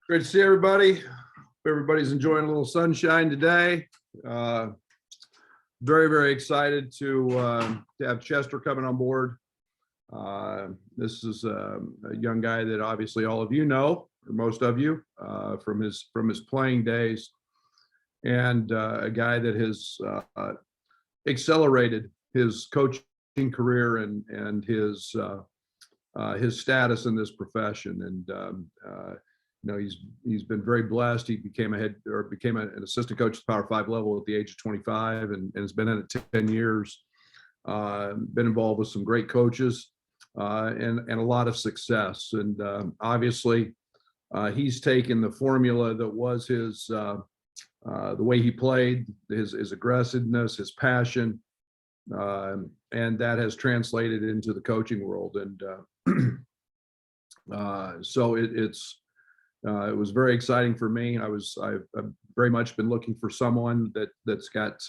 Great to see everybody. Hope everybody's enjoying a little sunshine today. Very excited to have Chester coming on board. This is a young guy that obviously all of you know, or most of you, from his playing days, and a guy that has accelerated his coaching career and his status in this profession. And he's been very blessed. He became an assistant coach at the Power 5 level at the age of 25, and has been in it 10 years. Been involved with some great coaches and a lot of success. And obviously, he's taken the formula that was his the way he played, his aggressiveness, his passion, and that has translated into the coaching world. And so it was very exciting for me. I've very much been looking for someone that's got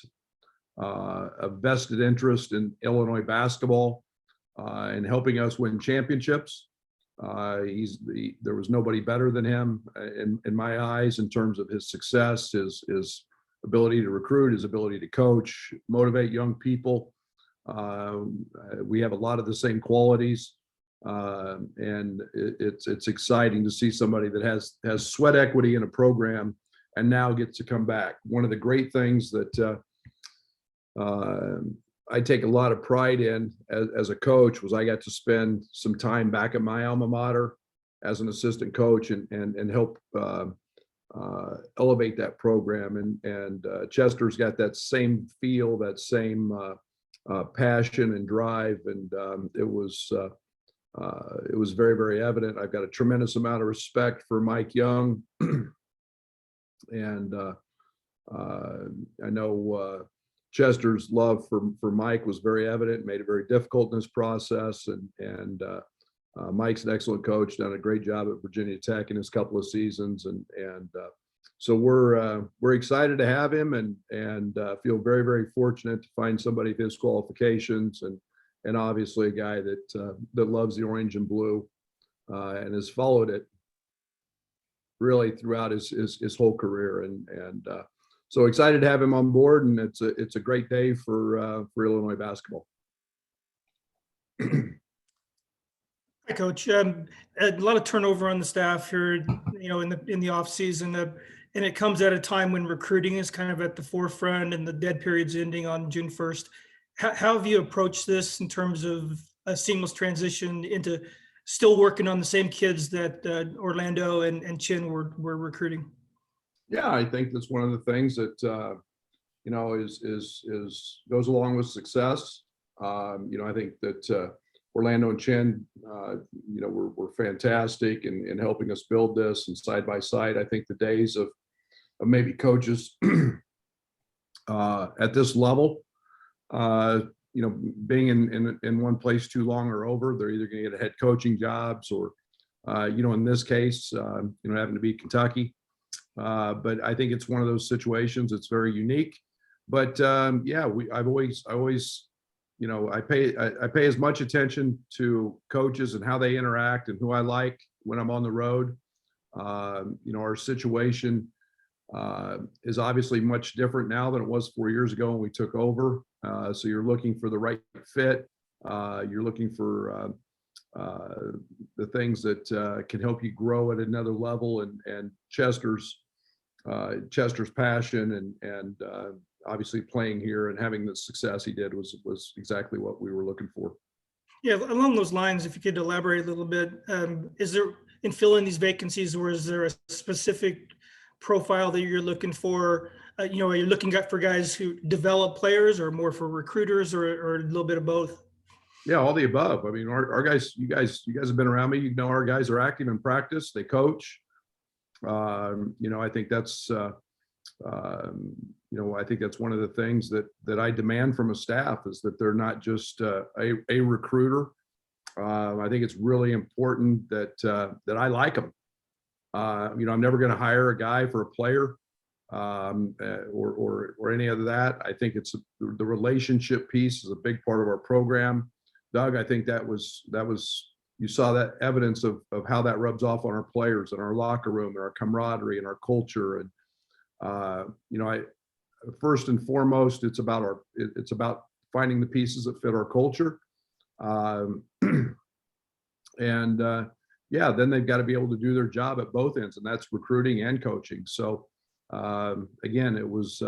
a vested interest in Illinois basketball and helping us win championships. There was nobody better than him in my eyes in terms of his success, his ability to recruit, his ability to coach, motivate young people. We have a lot of the same qualities. And it's exciting to see somebody that has sweat equity in a program and now gets to come back. One of the great things that I take a lot of pride in as a coach was I got to spend some time back at my alma mater as an assistant coach and help elevate that program. And Chester's got that same feel, that same passion and drive, and it was very evident. I've got a tremendous amount of respect for Mike Young, and I know Chester's love for Mike was very evident, made it very difficult in this process. And Mike's an excellent coach, done a great job at Virginia Tech in his couple of seasons, and so we're excited to have him, and feel very fortunate to find somebody of his qualifications, and obviously a guy that loves the orange and blue and has followed it really throughout his whole career. And so excited to have him on board, and it's a great day for Illinois basketball. Hi, Coach. A lot of turnover on the staff here, in the off season, and it comes at a time when recruiting is kind of at the forefront, and the dead period's ending on June 1st. How have you approached this in terms of a seamless transition into still working on the same kids that Orlando and Chin were recruiting? Yeah, I think that's one of the things that is goes along with success. I think that Orlando and Chin, were fantastic in helping us build this, and side by side. I think the days of maybe coaches at this level, being in one place too long are over. They're either going to get a head coaching jobs or, in this case, having to beat Kentucky. But I think it's one of those situations. It's very unique. But I've always, I pay as much attention to coaches and how they interact and who I like when I'm on the road. Our situation is obviously much different now than it was 4 years ago when we took over. So you're looking for the right fit. You're looking for the things that can help you grow at another level. And Chester's passion and obviously playing here and having the success he did was exactly what we were looking for. Yeah, along those lines, if you could elaborate a little bit, is there, in filling these vacancies, or is there a specific profile that you're looking for? Are you looking for guys who develop players, or more for recruiters, or a little bit of both? Yeah, all the above. I mean, our guys, you guys have been around me. You know, our guys are active in practice. They coach. I think that's I think that's one of the things that I demand from a staff, is that they're not just a recruiter. I think it's really important that I like them. I'm never going to hire a guy for a player or any of that. I think it's the relationship piece is a big part of our program. Doug, I think that was you saw that evidence of how that rubs off on our players and our locker room and our camaraderie and our culture. And I first and foremost, it's about finding the pieces that fit our culture. And yeah, then they've got to be able to do their job at both ends, and that's recruiting and coaching. So again, it was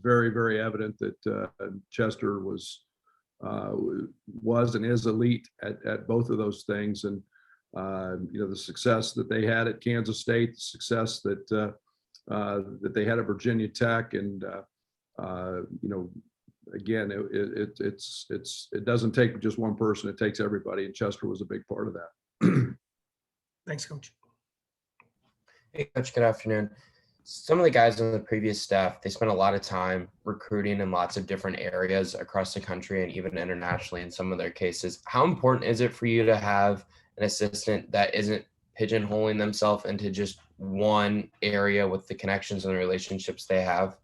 very, very evident that Chester was and is elite at both of those things. And the success that they had at Kansas State, the success that they had at Virginia Tech, and again, it doesn't take just one person; it takes everybody, and Chester was a big part of that. Thanks, Coach. Hey, Coach, good afternoon. Some of the guys on the previous staff, they spent a lot of time recruiting in lots of different areas across the country and even internationally in some of their cases. How important is it for you to have an assistant that isn't pigeonholing themselves into just one area with the connections and the relationships they have?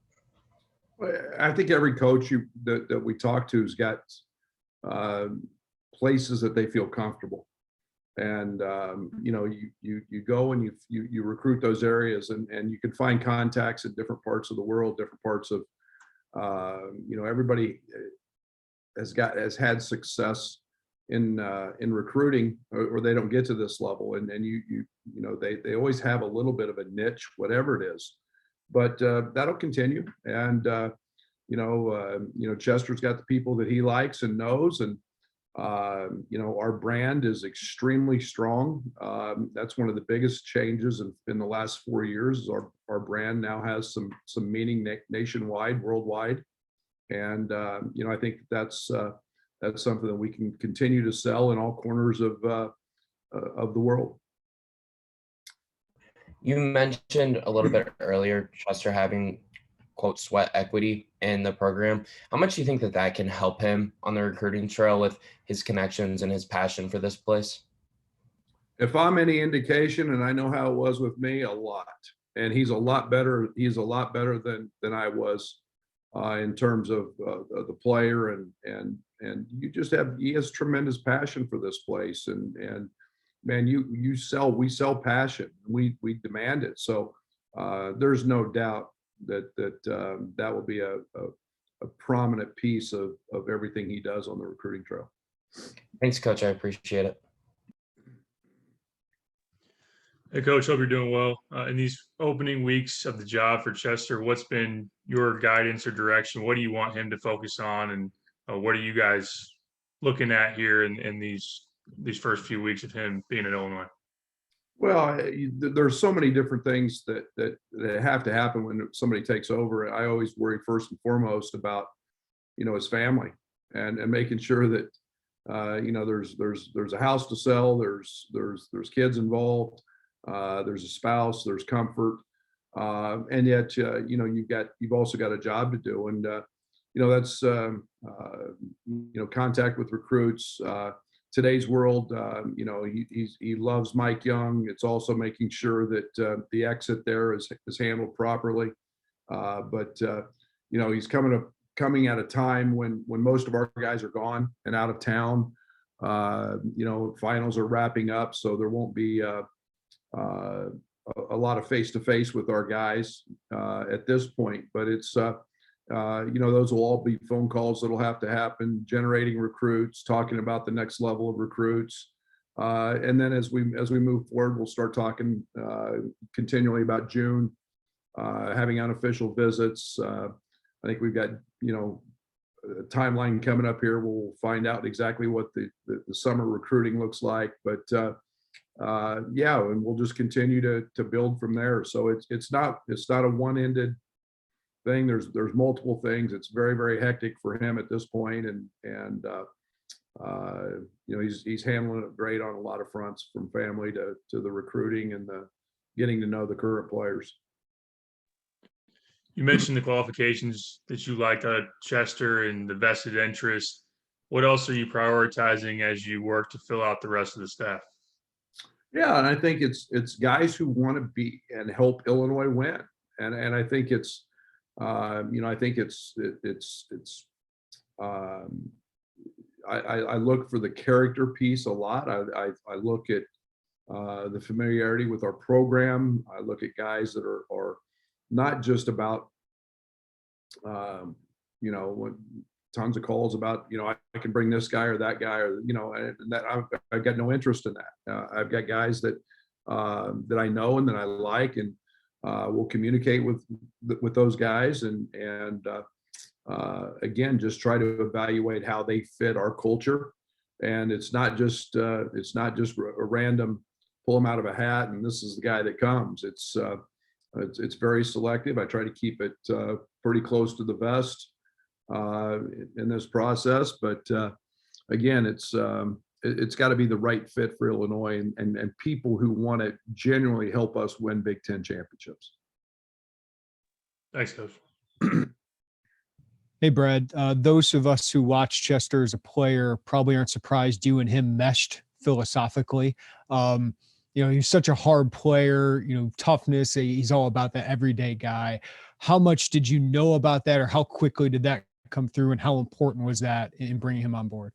I think every coach that we talk to has got places that they feel comfortable. And you go and you recruit those areas, and you can find contacts in different parts of the world, different parts of everybody has had success in recruiting, or they don't get to this level, and they always have a little bit of a niche, whatever it is, but that'll continue. And Chester's got the people that he likes and knows, and our brand is extremely strong. That's one of the biggest changes in the last 4 years. Is our brand now has some meaning nationwide, worldwide, and I think that's something that we can continue to sell in all corners of the world. You mentioned a little bit earlier Chester having, quote, sweat equity in the program. How much do you think that can help him on the recruiting trail with his connections and his passion for this place? If I'm any indication, and I know how it was with me, a lot. And he's a lot better. He's a lot better than I was in terms of the player, and he has tremendous passion for this place. And man, we sell passion. We demand it. So there's no doubt that will be a prominent piece of everything he does on the recruiting trail. Thanks, Coach. I appreciate it. Hey, Coach, hope you're doing well. In these opening weeks of the job for Chester, what's been your guidance or direction? What do you want him to focus on, and what are you guys looking at here in these first few weeks of him being in Illinois? Well, there's so many different things that have to happen when somebody takes over. I always worry first and foremost about his family, and making sure that there's a house to sell, there's kids involved, there's a spouse, there's comfort, and yet you've also got a job to do, and that's contact with recruits. Today's world, he loves Mike Young. It's also making sure that the exit there is handled properly. But he's coming at a time when most of our guys are gone and out of town. Finals are wrapping up, so there won't be a lot of face-to-face with our guys at this point. But it's those will all be phone calls that'll have to happen, generating recruits, talking about the next level of recruits. And then as we move forward, we'll start talking continually about June, having unofficial visits. I think we've got, a timeline coming up here. We'll find out exactly what the summer recruiting looks like. But and we'll just continue to build from there. So it's not a one-ended thing. There's multiple things. It's very, very hectic for him at this point, and he's handling it great on a lot of fronts, from family to the recruiting and the getting to know the current players. You mentioned the qualifications that you liked out of Chester and the vested interest. What else are you prioritizing as you work to fill out the rest of the staff? Yeah, and I think it's guys who want to be and help Illinois win, and I think it's I look for the character piece a lot. I look at the familiarity with our program. I look at guys that are not just about, what tons of calls about, I can bring this guy or that guy, or, and that I've got no interest in that. I've got guys that I know and that I like, and will communicate with those guys, and again, just try to evaluate how they fit our culture. And it's not just a random pull them out of a hat and this is the guy that comes. It's very selective. I try to keep it pretty close to the vest in this process, but again, it's got to be the right fit for Illinois, and people who want to genuinely help us win Big Ten championships. Thanks, Coach. Hey, Brad, those of us who watch Chester as a player probably aren't surprised you and him meshed philosophically. He's such a hard player, toughness. He's all about that everyday guy. How much did you know about that, or how quickly did that come through, and how important was that in bringing him on board?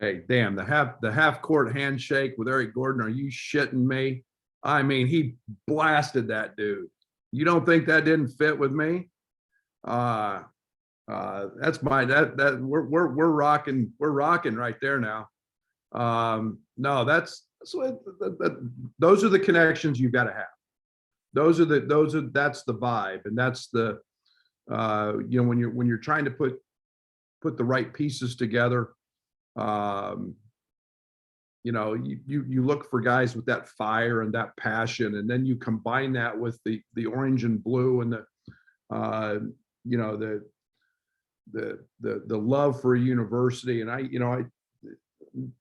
Hey, damn, the half court handshake with Eric Gordon. Are you shitting me? I mean, he blasted that dude. You don't think that didn't fit with me? That's we're rocking right there now. No, that's those are the connections you've got to have. That's the vibe, and that's the when you're trying to put the right pieces together. You look for guys with that fire and that passion, and then you combine that with the orange and blue and the love for a university. And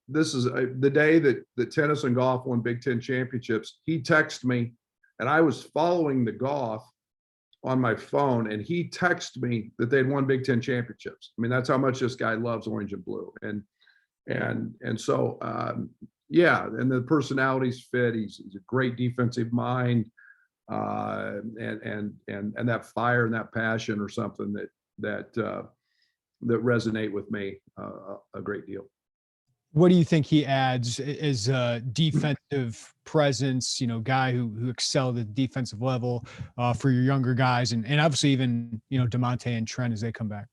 this is the day that the tennis and golf won Big Ten championships. He texted me, and I was following the golf on my phone, and he texted me that they'd won Big Ten championships. I mean, that's how much this guy loves orange and blue. And so yeah, and the personalities fit. He's a great defensive mind, and that fire and that passion are something that resonate with me a great deal. What do you think he adds as a defensive presence, guy who excelled at the defensive level for your younger guys, and obviously even, DeMonte and Trent as they come back?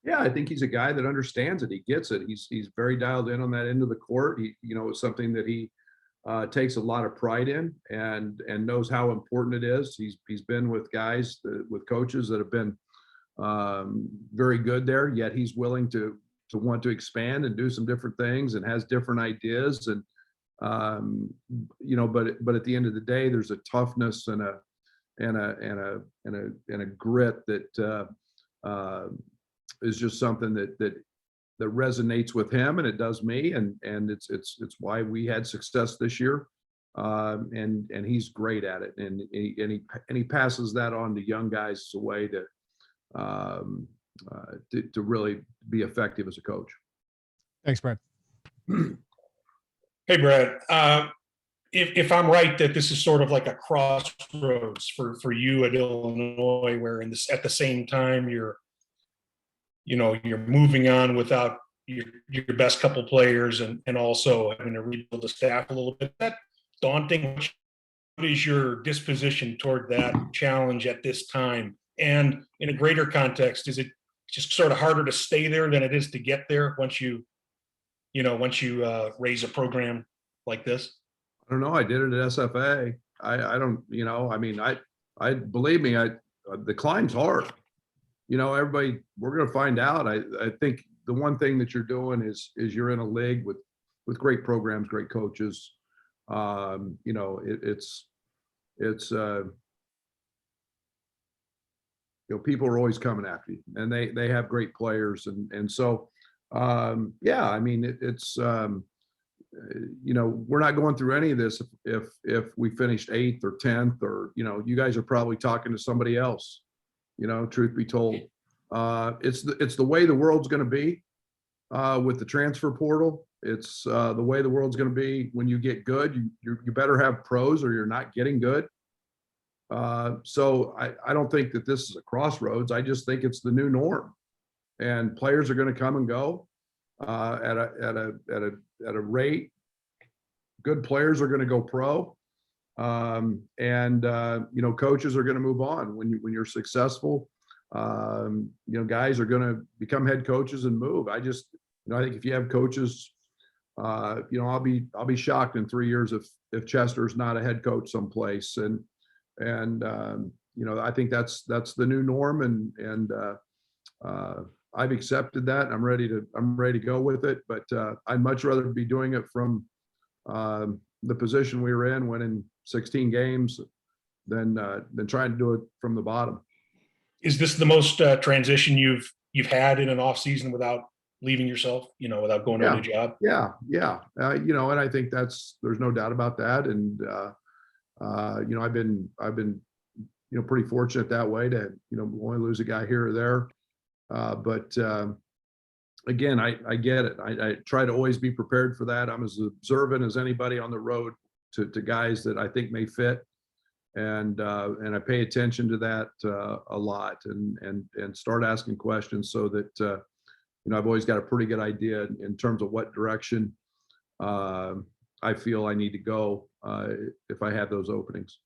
Yeah, I think he's a guy that understands it. He gets it. He's very dialed in on that end of the court. It's something that he takes a lot of pride in, and knows how important it is. He's been with guys, with coaches that have been very good there, yet he's willing to want to expand and do some different things, and has different ideas. And but at the end of the day, there's a toughness and a grit that is just something that resonates with him, and it does me, and it's why we had success this year. And he's great at it, and he passes that on to young guys as a way to really be effective as a coach. Thanks, Brad. Hey, Brad. If I'm right that this is sort of like a crossroads for you at Illinois, where at the same time you're moving on without your best couple players, and also having to rebuild the staff a little bit, is that daunting? What is your disposition toward that challenge at this time? And in a greater context, is it just sort of harder to stay there than it is to get there once you raise a program like this? I don't know. I did it at SFA. I don't, I believe me, the climb's hard. Everybody, we're going to find out. I think the one thing that you're doing is you're in a league with great programs, great coaches. People are always coming after you, and they have great players. And so, yeah, I mean, we're not going through any of this if we finished 8th or 10th, or, you guys are probably talking to somebody else, truth be told. It's the way the world's going to be with the transfer portal. It's the way the world's going to be when you get good. You better have pros, or you're not getting good. So I don't think that this is a crossroads. I just think it's the new norm, and players are going to come and go. at a rate. Good players are going to go pro, and coaches are going to move on when you're successful. Guys are going to become head coaches and move. I think if you have coaches, I'll be shocked in 3 years if Chester's not a head coach someplace. And I think that's the new norm, and I've accepted that. I'm ready to go with it. But I'd much rather be doing it from the position we were in, winning 16 games, than trying to do it from the bottom. Is this the most transition you've had in an off season without leaving yourself, without going to a new job? Yeah. And I think there's no doubt about that. And I've been pretty fortunate that way to only lose a guy here or there. But again, I get it. I try to always be prepared for that. I'm as observant as anybody on the road to guys that I think may fit. And I pay attention to that a lot, and start asking questions, so that I've always got a pretty good idea in terms of what direction I feel I need to go if I have those openings.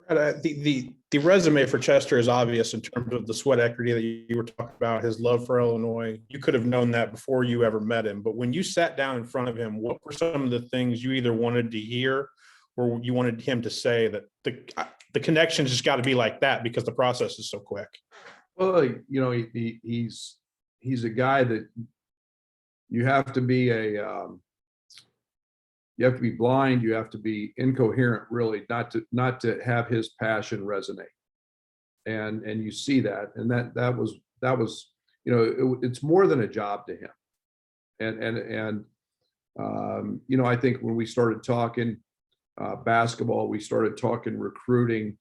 The resume for Chester is obvious in terms of the sweat equity that you were talking about, his love for Illinois. You could have known that before you ever met him. But when you sat down in front of him, what were some of the things you either wanted to hear or you wanted him to say, that the connections just got to be like that because the process is so quick? Well, he's a guy that you have to be you have to be blind, you have to be incoherent, really, not to have his passion resonate. And you see that, and that was it's more than a job to him. And I think when we started talking basketball, we started talking recruiting,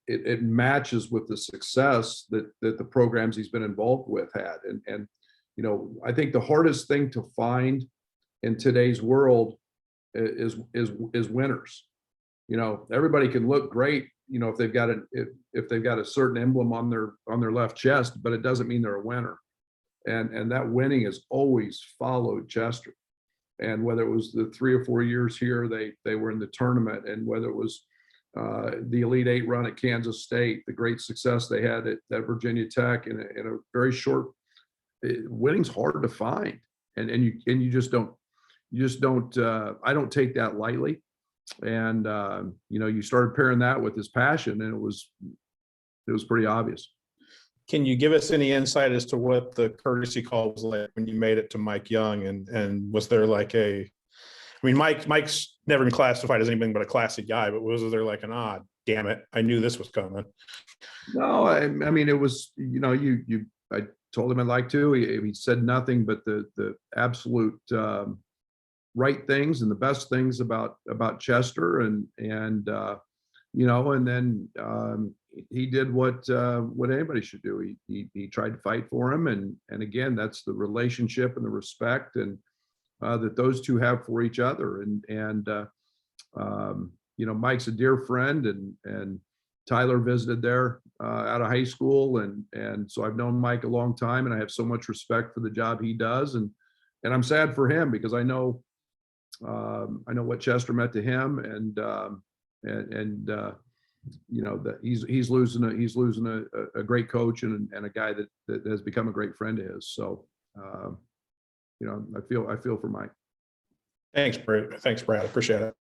it matches with the success that the programs he's been involved with had. And I think the hardest thing to find in today's world is winners. Everybody can look great, if they've got a certain emblem on their left chest, but it doesn't mean they're a winner. And that winning has always followed Chester. And whether it was the 3 or 4 years here, they were in the tournament, and whether it was the Elite Eight run at Kansas State, the great success they had at Virginia Tech in a very short. Winning's hard to find, and you just don't. I don't take that lightly. And you started pairing that with his passion, and it was pretty obvious. Can you give us any insight as to what the courtesy call was like when you made it to Mike Young? And was there like Mike's never been classified as anything but a classy guy, but was there like damn it, I knew this was coming? No, I mean, it was, I told him I'd like to. He said nothing but the absolute right things and the best things about Chester, and then he did what anybody should do. He tried to fight for him, and again, that's the relationship and the respect and that those two have for each other. And Mike's a dear friend, and Tyler visited there out of high school, and so I've known Mike a long time, and I have so much respect for the job he does, and I'm sad for him because I know what Chester meant to him, and that he's losing a great coach and a guy that has become a great friend of his. So I feel for Mike. Thanks, Brad. Appreciate it.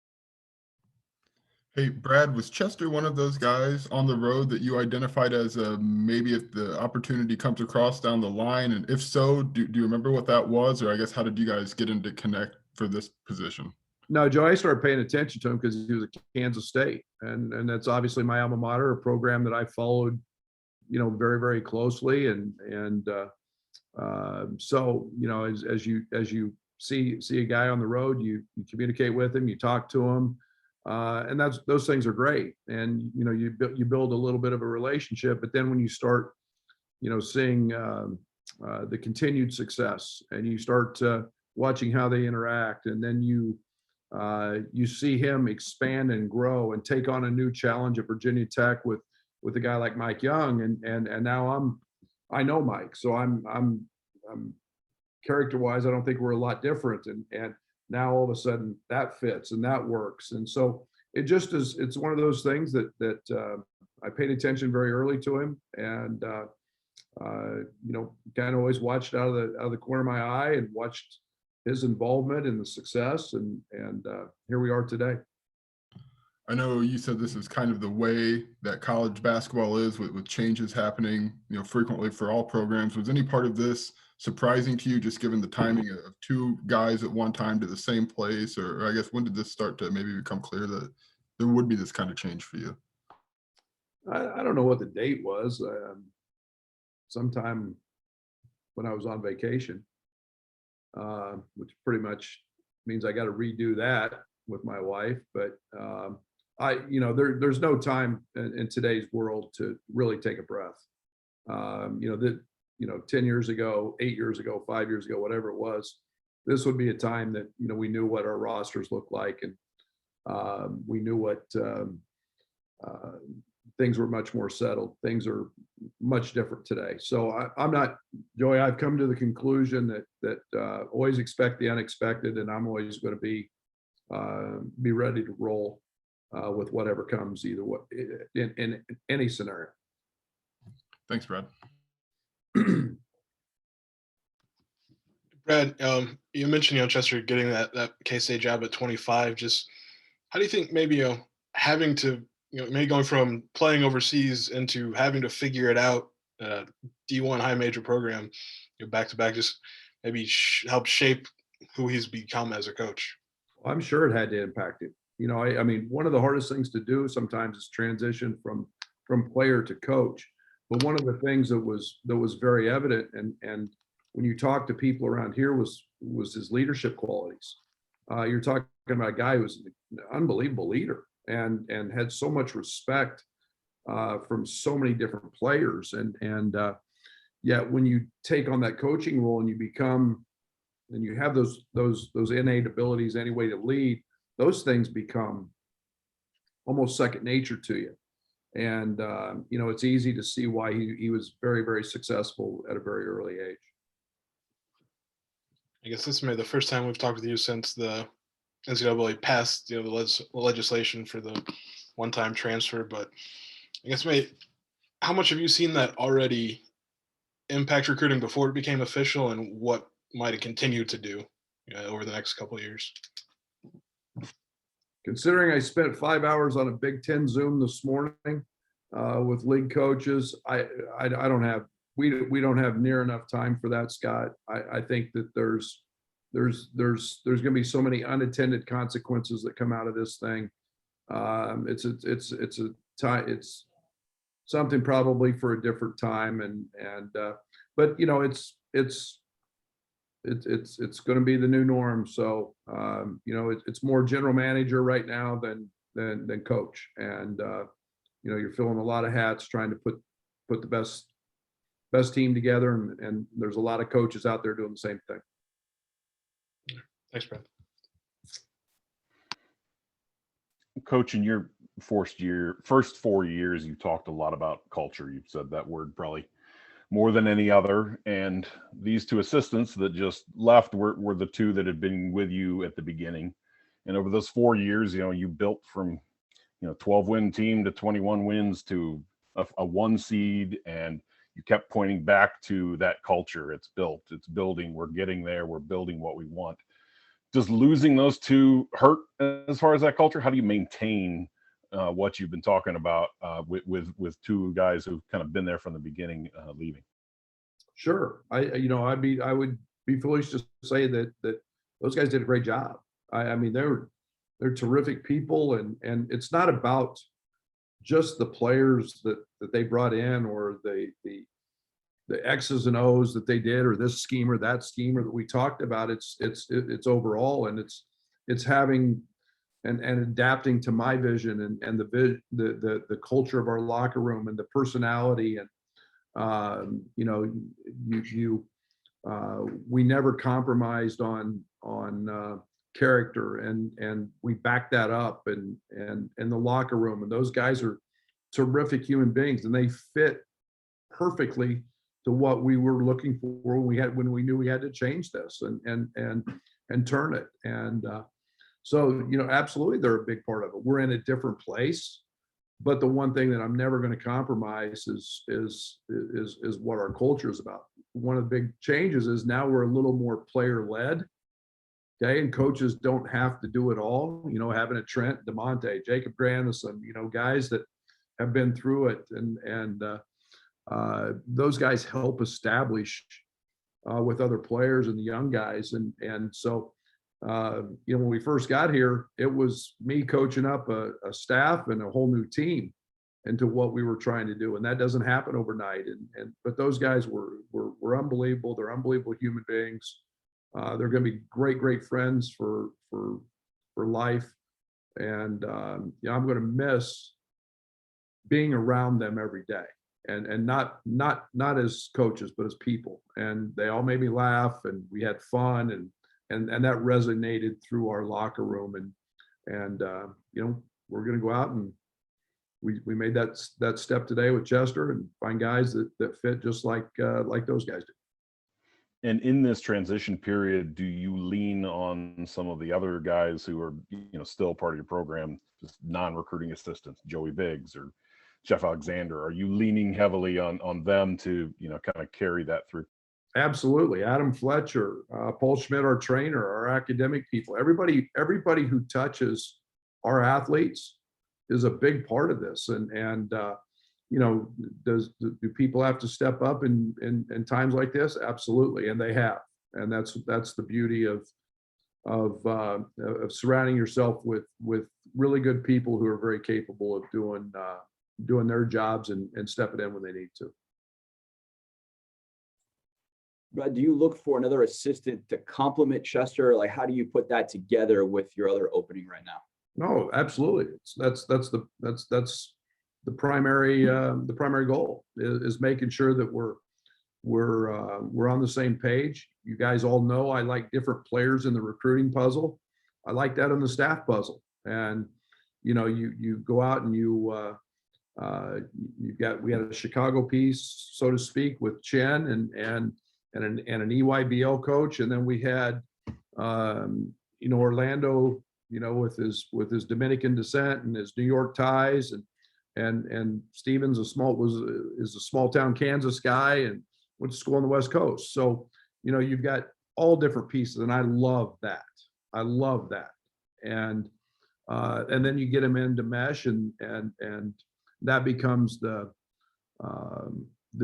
Hey, Brad, was Chester one of those guys on the road that you identified as maybe if the opportunity comes across down the line? And if so, do you remember what that was? Or I guess, how did you guys get into connect for this position? No, Joe, I started paying attention to him because he was at Kansas State. And that's obviously my alma mater, a program that I followed, very, very closely. So, as you see a guy on the road, you communicate with him, you talk to him. And those things are great. And, you build a little bit of a relationship, but then when you start, seeing the continued success, and you start watching how they interact, and then you see him expand and grow and take on a new challenge at Virginia Tech with a guy like Mike Young. And now I know Mike, so I'm character-wise, I don't think we're a lot different. And now all of a sudden that fits and that works. And so it just is, it's one of those things that I paid attention very early to him, and kind of always watched out of the corner of my eye and watched his involvement in the success, and here we are today. I know you said this is kind of the way that college basketball is, with changes happening, frequently for all programs. Was any part of this surprising to you, just given the timing of two guys at one time to the same place? Or I guess, when did this start to maybe become clear that there would be this kind of change for you? I don't know what the date was. Sometime when I was on vacation, which pretty much means I got to redo that with my wife. But there's no time in today's world to really take a breath. 10 years ago, 8 years ago, 5 years ago, whatever it was, this would be a time that, we knew what our rosters looked like, and we knew what things were much more settled. Things are much different today. So I'm not, Joey, I've come to the conclusion that always expect the unexpected, and I'm always going to be ready to roll with whatever comes, either way, in any scenario. Thanks, Brad. Brad, you mentioned, Chester getting that K-State job at 25. Just how do you think maybe, having to, maybe going from playing overseas into having to figure it out, D1 high major program, back to back, just maybe help shape who he's become as a coach? I'm sure it had to impact him. I mean, one of the hardest things to do sometimes is transition from player to coach. But one of the things that was very evident, and when you talk to people around here, was his leadership qualities. You're talking about a guy who was an unbelievable leader and had so much respect from so many different players. And yet when you take on that coaching role and you have those innate abilities anyway to lead, those things become almost second nature to you. And, it's easy to see why he was very, very successful at a very early age. I guess this may be the first time we've talked with you since the NCAA passed, the legislation for the one-time transfer. But I guess, how much have you seen that already impact recruiting before it became official, and what might it continue to do over the next couple of years? Considering I spent 5 hours on a Big Ten Zoom this morning with league coaches, we don't have near enough time for that, Scott. I think that there's going to be so many unintended consequences that come out of this thing. It's something probably for a different time, but it's going to be the new norm. So it's more general manager right now than coach, and you're filling a lot of hats trying to put the best team together, and there's a lot of coaches out there doing the same thing. Thanks, Brad. Coach, in your first 4 years, you talked a lot about culture. You've said that word probably more than any other. And these two assistants that just left were the two that had been with you at the beginning. And over those 4 years, you built from 12-win team to 21 wins to a 1 seed, and you kept pointing back to that culture. It's built, it's building, we're getting there, we're building what we want. Does losing those two hurt as far as that culture? How do you maintain what you've been talking about with two guys who've kind of been there from the beginning leaving? Sure. I would be foolish to say that those guys did a great job. I mean, they're terrific people, and it's not about just the players that they brought in, or the X's and O's that they did, or this scheme or that scheme or that we talked about. It's overall, and it's having and adapting to my vision and the culture of our locker room and the personality, and we never compromised on character, and we back that up, and the locker room, and those guys are terrific human beings, and they fit perfectly what we were looking for when we knew we had to change this and turn it. And so, absolutely, they're a big part of it. We're in a different place, but the one thing that I'm never going to compromise is what our culture is about. One of the big changes is now we're a little more player led. Okay. And coaches don't have to do it all, having a Trent, DeMonte, Jacob Grandison, guys that have been through it. And those guys help establish with other players and the young guys. And so, when we first got here, it was me coaching up a staff and a whole new team into what we were trying to do. And that doesn't happen overnight. But those guys were unbelievable. They're unbelievable human beings. They're going to be great friends for life. And I'm going to miss being around them every day, and not as coaches, but as people. And they all made me laugh, and we had fun, and that resonated through our locker room. And we're going to go out, and we made that step today with Chester and find guys that fit just like those guys do. And in this transition period, do you lean on some of the other guys who are, still part of your program, just non-recruiting assistants, Joey Biggs or Jeff Alexander? Are you leaning heavily on them to, kind of carry that through? Absolutely. Adam Fletcher, Paul Schmidt, our trainer, our academic people, everybody who touches our athletes is a big part of this. And do people have to step up in times like this? Absolutely. And they have. And that's the beauty of surrounding yourself with really good people who are very capable of doing their jobs and stepping in when they need to. Brad, do you look for another assistant to complement Chester? Like, how do you put that together with your other opening right now? No, absolutely. That's the primary goal is making sure that we're on the same page. You guys all know I like different players in the recruiting puzzle. I like that in the staff puzzle. And you go out and we had a Chicago piece, so to speak, with Chen and an EYBL coach, and then we had Orlando, with his Dominican descent and his New York ties, and Stevens is a small town Kansas guy and went to school on the West Coast. So you've got all different pieces, and I love that. And then you get them into mesh, and that becomes the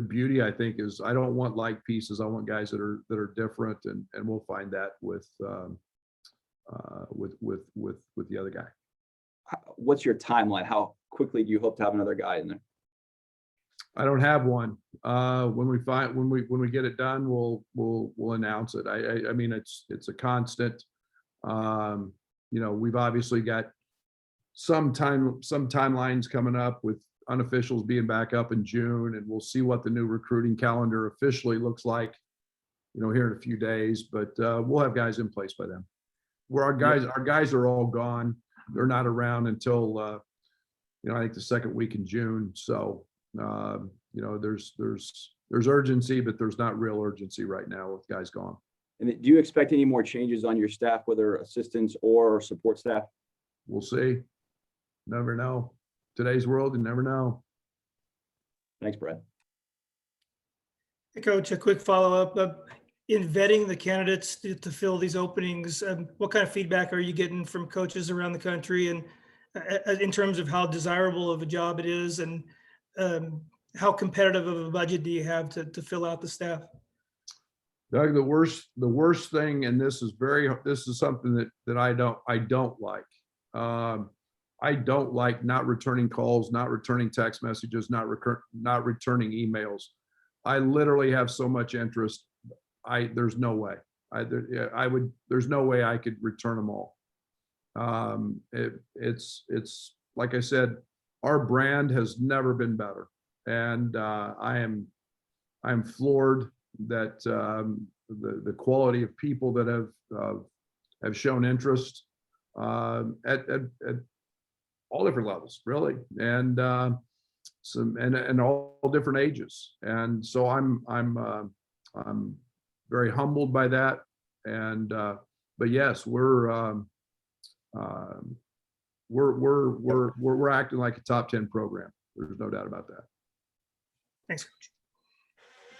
beauty, I think, is I don't want like pieces. I want guys that are different, and we'll find that with the other guy. What's your timeline? How quickly do you hope to have another guy in there? I don't have one. When we get it done, we'll announce it. I mean, it's a constant. We've obviously got some timelines coming up with unofficials being back up in June, and we'll see what the new recruiting calendar officially looks like, here in a few days, but we'll have guys in place by then. Where our guys are all gone. They're not around until, I think the second week in June. So, there's urgency, but there's not real urgency right now with guys gone. And do you expect any more changes on your staff, whether assistants or support staff? We'll see. Never know. Today's world, you never know. Thanks, Brad. Hey, Coach, a quick follow-up. In vetting the candidates to fill these openings, what kind of feedback are you getting from coaches around the country, and in terms of how desirable of a job it is, and how competitive of a budget do you have to fill out the staff? Doug, the worst thing, and this is something that I don't like. I don't like not returning calls, not returning text messages, not returning emails. I literally have so much interest. There's no way. There's no way I could return them all. It's like I said, our brand has never been better, and I'm floored that the quality of people that have shown interest at all different levels, really. And and all different ages. And so I'm very humbled by that. And but yes, we're acting like a top 10 program. There's no doubt about that. Thanks, Coach.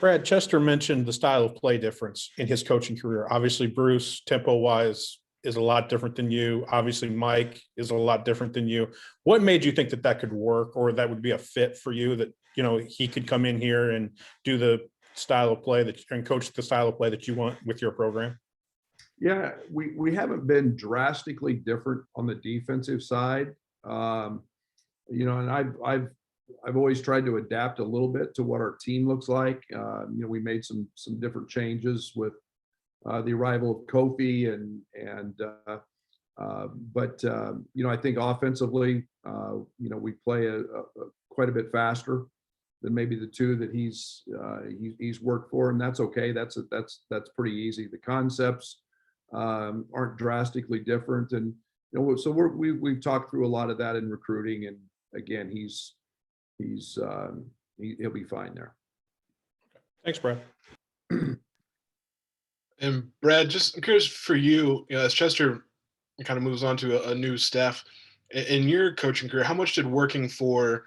Brad, Chester mentioned the style of play difference in his coaching career. Obviously, Bruce, tempo-wise, is a lot different than you. Obviously, Mike is a lot different than you. What made you think that that could work, or that would be a fit for you, that, you know, he could come in here and do the style of play that, and coach the style of play that you want with your program? Yeah, we haven't been drastically different on the defensive side. You know, and I've always tried to adapt a little bit to what our team looks like. You know, we made some different changes with the arrival of Kofi but you know, I think offensively, you know, we play quite a bit faster than maybe the two that he's worked for, and that's okay. That's pretty easy. The concepts aren't drastically different, and you know, so we've talked through a lot of that in recruiting, and again, he'll be fine there. Thanks, Brad. And Brad, I'm curious for you, you know, as Chester kind of moves on to a new staff in your coaching career, how much did working for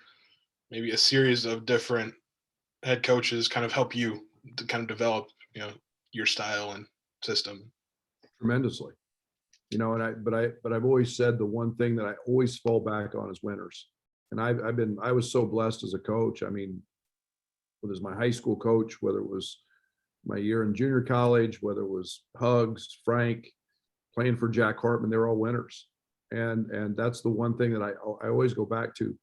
maybe a series of different head coaches kind of help you to kind of develop, you know, your style and system? Tremendously. You know, but I've always said the one thing that I always fall back on is winners. And I was so blessed as a coach. I mean, whether it was my high school coach, whether it was my year in junior college, whether it was Hugs, Frank, playing for Jack Hartman, they were all winners. And that's the one thing that I always go back to.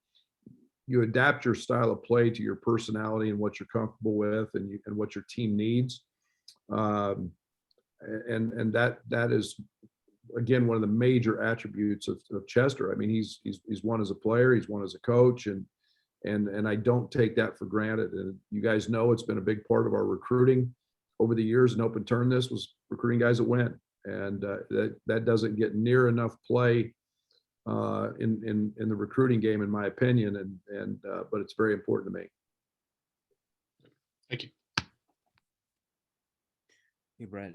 You adapt your style of play to your personality and what you're comfortable with, and what your team needs. And that is, again, one of the major attributes of Chester. I mean, he's won as a player, he's won as a coach, and I don't take that for granted. And you guys know it's been a big part of our recruiting over the years. And Open Turn this was recruiting guys that win, and that doesn't get near enough play in the recruiting game, in my opinion. But it's very important to me. Thank you. Hey, Brad,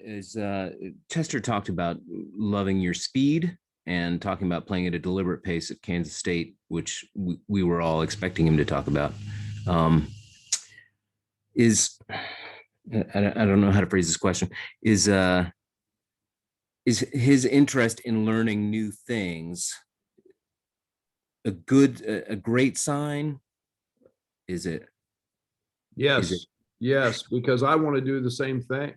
Chester talked about loving your speed and talking about playing at a deliberate pace at Kansas State, which we were all expecting him to talk about. I don't know how to phrase this question. Is his interest in learning new things a great sign? Is it? Yes, yes, because I want to do the same thing.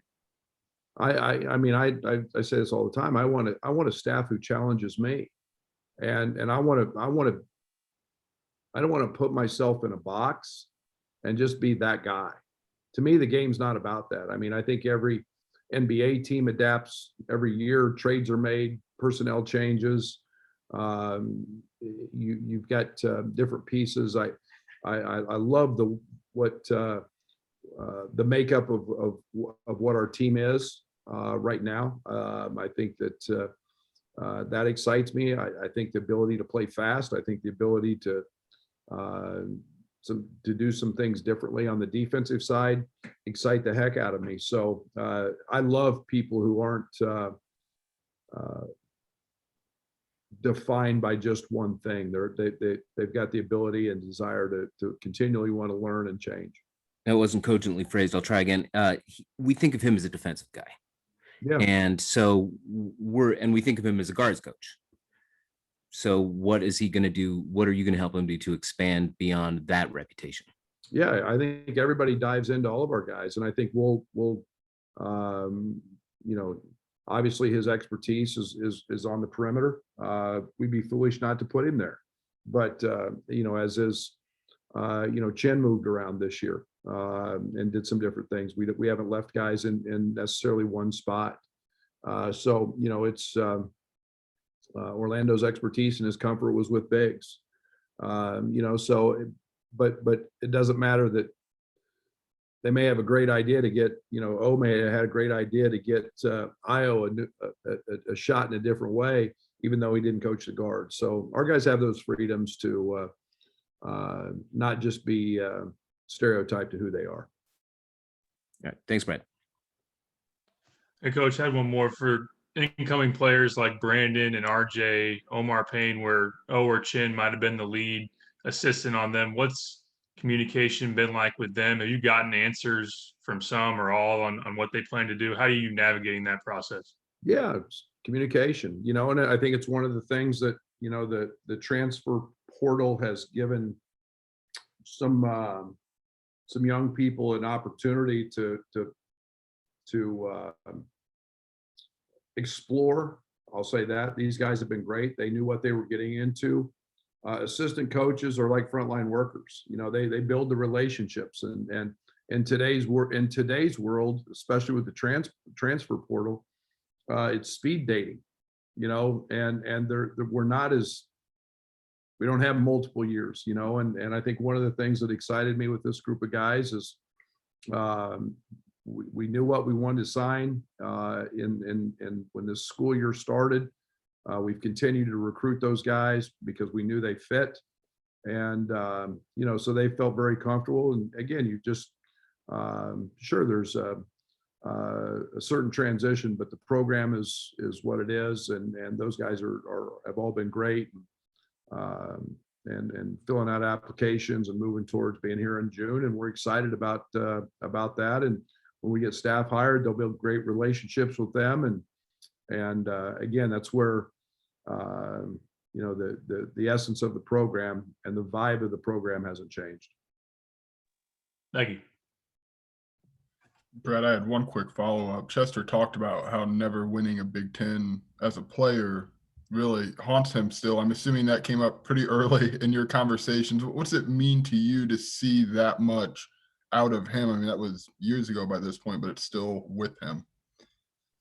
I mean, I say this all the time. I want a staff who challenges me, and I don't want to put myself in a box and just be that guy. To me, the game's not about that. I mean, I think every NBA team adapts every year. Trades are made, personnel changes. You've got different pieces. I love the makeup of what our team is right now. I think that that excites me. I think the ability to play fast. I think the ability to do some things differently on the defensive side excite the heck out of me. So I love people who aren't defined by just one thing. They've got the ability and desire to continually want to learn and change. That wasn't cogently phrased. I'll try again. We think of him as a defensive guy. Yeah. And so we think of him as a guards coach. So what is he going to do? What are you going to help him do to expand beyond that reputation? Yeah, I think everybody dives into all of our guys, and I think we'll you know, obviously his expertise is on the perimeter. We'd be foolish not to put him there, but you know, as is you know, Chen moved around this year and did some different things. We haven't left guys in necessarily one spot. So you know, it's Orlando's expertise and his comfort was with bigs. You know, so but it doesn't matter that they may have a great idea to get, you know, O may have had a great idea to get Io a shot in a different way, even though he didn't coach the guard. So our guys have those freedoms to not just be stereotyped to who they are. All right. Thanks, Brad. Hey, Coach, I had one more for incoming players like Brandon and RJ, Omar Payne, where O or Chin might have been the lead assistant on them. What's communication been like with them? Have you gotten answers from some or all on what they plan to do? How are you navigating that process? Yeah, it's communication, and I think it's one of the things that, the transfer portal has given some young people an opportunity to explore. I'll say that these guys have been great. They knew what they were getting into. Assistant coaches are like frontline workers. They build the relationships, and in today's world, especially with the transfer portal, it's speed dating. And we're not as, we don't have multiple years. And I think one of the things that excited me with this group of guys is we knew what we wanted to sign in when this school year started. We've continued to recruit those guys because we knew they fit, and so they felt very comfortable. And again, you just sure there's a certain transition, but the program is what it is, and those guys have all been great, and filling out applications and moving towards being here in June, and we're excited about that. And when we get staff hired, they'll build great relationships with them, and again, that's where the essence of the program and the vibe of the program hasn't changed. Thank you. Brad, I had one quick follow-up. Chester talked about how never winning a Big Ten as a player really haunts him still. I'm assuming that came up pretty early in your conversations. What's it mean to you to see that much out of him? I mean, that was years ago by this point, but it's still with him.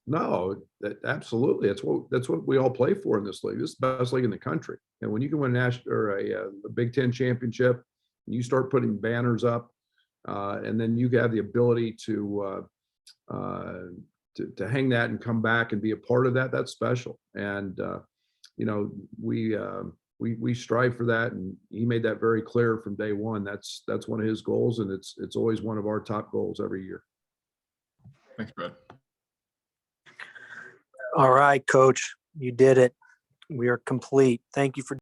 No, absolutely. That's what we all play for in this league. This is the best league in the country. And when you can win a Big Ten championship, you start putting banners up, and then you have the ability to hang that and come back and be a part of that. That's special. And we strive for that, and he made that very clear from day one. That's one of his goals, and it's always one of our top goals every year. Thanks, Brad. All right, Coach, you did it. We are complete. Thank you for